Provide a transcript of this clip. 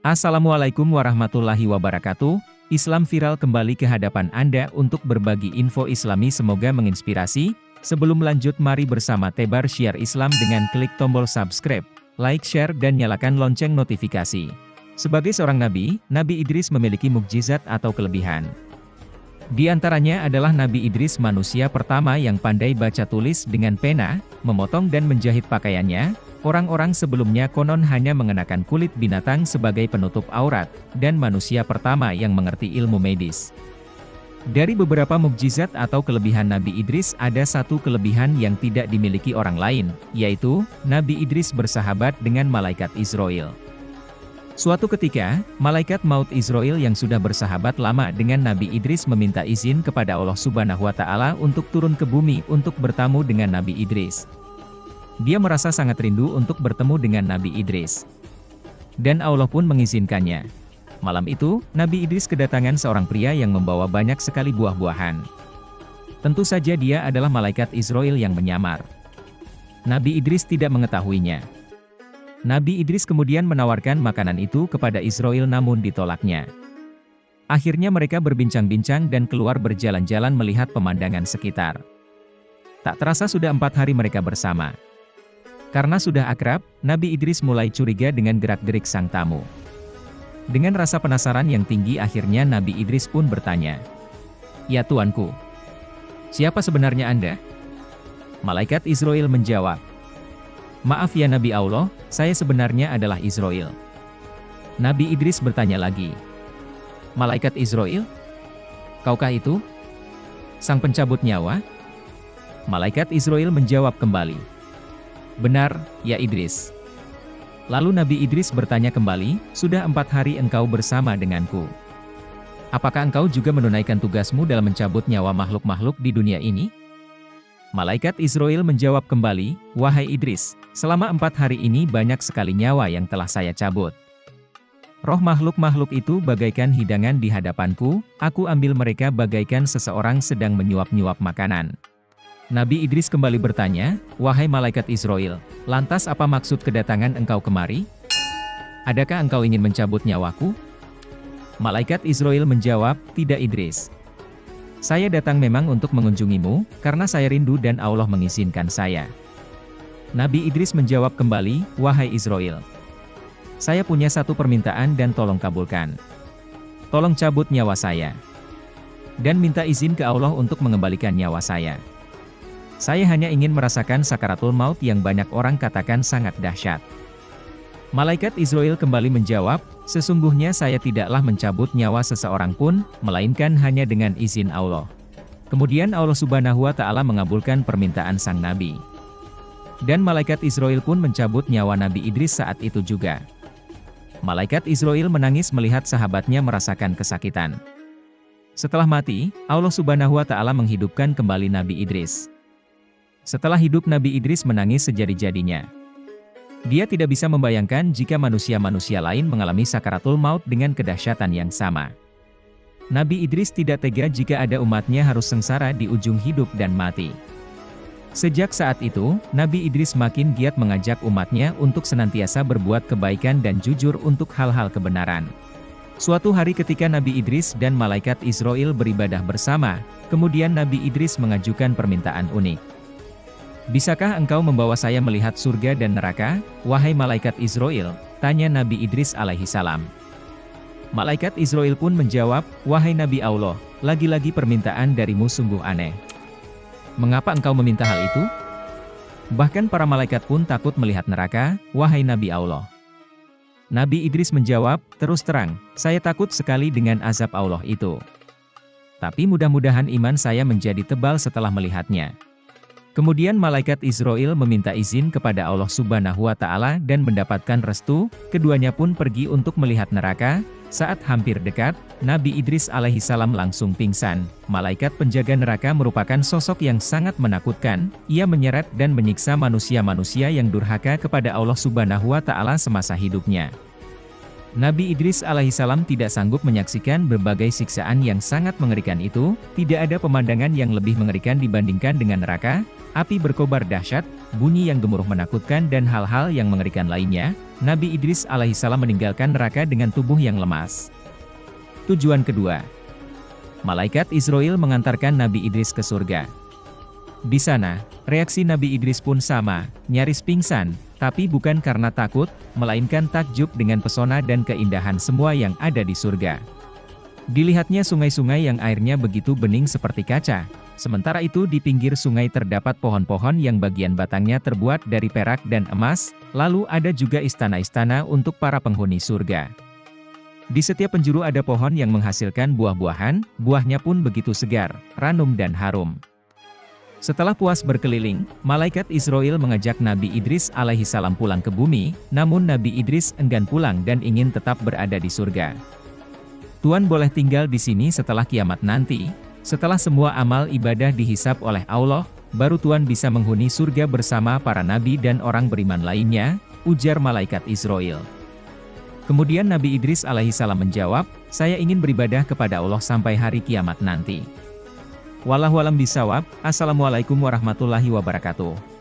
Assalamualaikum warahmatullahi wabarakatuh. Islam Viral kembali ke hadapan Anda untuk berbagi info Islami, semoga menginspirasi. Sebelum lanjut, mari bersama tebar syiar Islam dengan klik tombol subscribe, like, share, dan nyalakan lonceng notifikasi. Sebagai seorang nabi, Nabi Idris memiliki mukjizat atau kelebihan. Di antaranya adalah Nabi Idris manusia pertama yang pandai baca tulis dengan pena, memotong dan menjahit pakaiannya. Orang-orang sebelumnya konon hanya mengenakan kulit binatang sebagai penutup aurat, dan manusia pertama yang mengerti ilmu medis. Dari beberapa mukjizat atau kelebihan Nabi Idris, ada satu kelebihan yang tidak dimiliki orang lain, yaitu, Nabi Idris bersahabat dengan malaikat Israil. Suatu ketika, malaikat maut Israil yang sudah bersahabat lama dengan Nabi Idris meminta izin kepada Allah Subhanahu wa Ta'ala untuk turun ke bumi untuk bertamu dengan Nabi Idris. Dia merasa sangat rindu untuk bertemu dengan Nabi Idris. Dan Allah pun mengizinkannya. Malam itu, Nabi Idris kedatangan seorang pria yang membawa banyak sekali buah-buahan. Tentu saja dia adalah malaikat Israil yang menyamar. Nabi Idris tidak mengetahuinya. Nabi Idris kemudian menawarkan makanan itu kepada Israil namun ditolaknya. Akhirnya mereka berbincang-bincang dan keluar berjalan-jalan melihat pemandangan sekitar. Tak terasa sudah 4 hari mereka bersama. Karena sudah akrab, Nabi Idris mulai curiga dengan gerak-gerik sang tamu. Dengan rasa penasaran yang tinggi, akhirnya Nabi Idris pun bertanya, "Ya tuanku, siapa sebenarnya Anda?" Malaikat Israil menjawab, "Maaf ya Nabi Allah, saya sebenarnya adalah Israil." Nabi Idris bertanya lagi, "Malaikat Israil? Kaukah itu? Sang pencabut nyawa?" Malaikat Israil menjawab kembali, "Benar, ya Idris." Lalu Nabi Idris bertanya kembali, "Sudah 4 hari engkau bersama denganku. Apakah engkau juga menunaikan tugasmu dalam mencabut nyawa makhluk-makhluk di dunia ini?" Malaikat Israil menjawab kembali, "Wahai Idris, selama 4 hari ini banyak sekali nyawa yang telah saya cabut. Roh makhluk-makhluk itu bagaikan hidangan di hadapanku, aku ambil mereka bagaikan seseorang sedang menyuap-nyuap makanan." Nabi Idris kembali bertanya, "Wahai malaikat Israil, lantas apa maksud kedatangan engkau kemari? Adakah engkau ingin mencabut nyawaku?" Malaikat Israil menjawab, "Tidak Idris. Saya datang memang untuk mengunjungimu, karena saya rindu dan Allah mengizinkan saya." Nabi Idris menjawab kembali, "Wahai Israil, saya punya satu permintaan dan tolong kabulkan. Tolong cabut nyawa saya. Dan minta izin ke Allah untuk mengembalikan nyawa saya. Saya hanya ingin merasakan sakaratul maut yang banyak orang katakan sangat dahsyat." Malaikat Israil kembali menjawab, "Sesungguhnya saya tidaklah mencabut nyawa seseorang pun, melainkan hanya dengan izin Allah." Kemudian Allah Subhanahu wa Ta'ala mengabulkan permintaan sang Nabi. Dan malaikat Israil pun mencabut nyawa Nabi Idris saat itu juga. Malaikat Israil menangis melihat sahabatnya merasakan kesakitan. Setelah mati, Allah Subhanahu wa Ta'ala menghidupkan kembali Nabi Idris. Setelah hidup, Nabi Idris menangis sejadi-jadinya. Dia tidak bisa membayangkan jika manusia-manusia lain mengalami sakaratul maut dengan kedahsyatan yang sama. Nabi Idris tidak tega jika ada umatnya harus sengsara di ujung hidup dan mati. Sejak saat itu, Nabi Idris makin giat mengajak umatnya untuk senantiasa berbuat kebaikan dan jujur untuk hal-hal kebenaran. Suatu hari ketika Nabi Idris dan malaikat Israil beribadah bersama, kemudian Nabi Idris mengajukan permintaan unik. "Bisakah engkau membawa saya melihat surga dan neraka, wahai malaikat Israil?" tanya Nabi Idris alaihi salam. Malaikat Israil pun menjawab, "Wahai Nabi Allah, lagi-lagi permintaan darimu sungguh aneh. Mengapa engkau meminta hal itu? Bahkan para malaikat pun takut melihat neraka, wahai Nabi Allah." Nabi Idris menjawab, "Terus terang, saya takut sekali dengan azab Allah itu. Tapi mudah-mudahan iman saya menjadi tebal setelah melihatnya." Kemudian malaikat Israil meminta izin kepada Allah Subhanahu wa Ta'ala dan mendapatkan restu, keduanya pun pergi untuk melihat neraka. Saat hampir dekat, Nabi Idris alaihi salam langsung pingsan. Malaikat penjaga neraka merupakan sosok yang sangat menakutkan, ia menyeret dan menyiksa manusia-manusia yang durhaka kepada Allah Subhanahu wa Ta'ala semasa hidupnya. Nabi Idris alaihissalam tidak sanggup menyaksikan berbagai siksaan yang sangat mengerikan itu, tidak ada pemandangan yang lebih mengerikan dibandingkan dengan neraka. Api berkobar dahsyat, bunyi yang gemuruh menakutkan dan hal-hal yang mengerikan lainnya, Nabi Idris alaihissalam meninggalkan neraka dengan tubuh yang lemas. Tujuan kedua. Malaikat Israel mengantarkan Nabi Idris ke surga. Di sana, reaksi Nabi Idris pun sama, nyaris pingsan, tapi bukan karena takut, melainkan takjub dengan pesona dan keindahan semua yang ada di surga. Dilihatnya sungai-sungai yang airnya begitu bening seperti kaca. Sementara itu di pinggir sungai terdapat pohon-pohon yang bagian batangnya terbuat dari perak dan emas, lalu ada juga istana-istana untuk para penghuni surga. Di setiap penjuru ada pohon yang menghasilkan buah-buahan, buahnya pun begitu segar, ranum dan harum. Setelah puas berkeliling, malaikat Israel mengajak Nabi Idris alaihissalam pulang ke bumi, namun Nabi Idris enggan pulang dan ingin tetap berada di surga. Tuan boleh tinggal di sini setelah kiamat nanti. Setelah semua amal ibadah dihisap oleh Allah, baru Tuan bisa menghuni surga bersama para nabi dan orang beriman lainnya, ujar malaikat Israel. Kemudian Nabi Idris alaihissalam menjawab, saya ingin beribadah kepada Allah sampai hari kiamat nanti. Wallahu a'lam bishawab. Assalamualaikum warahmatullahi wabarakatuh.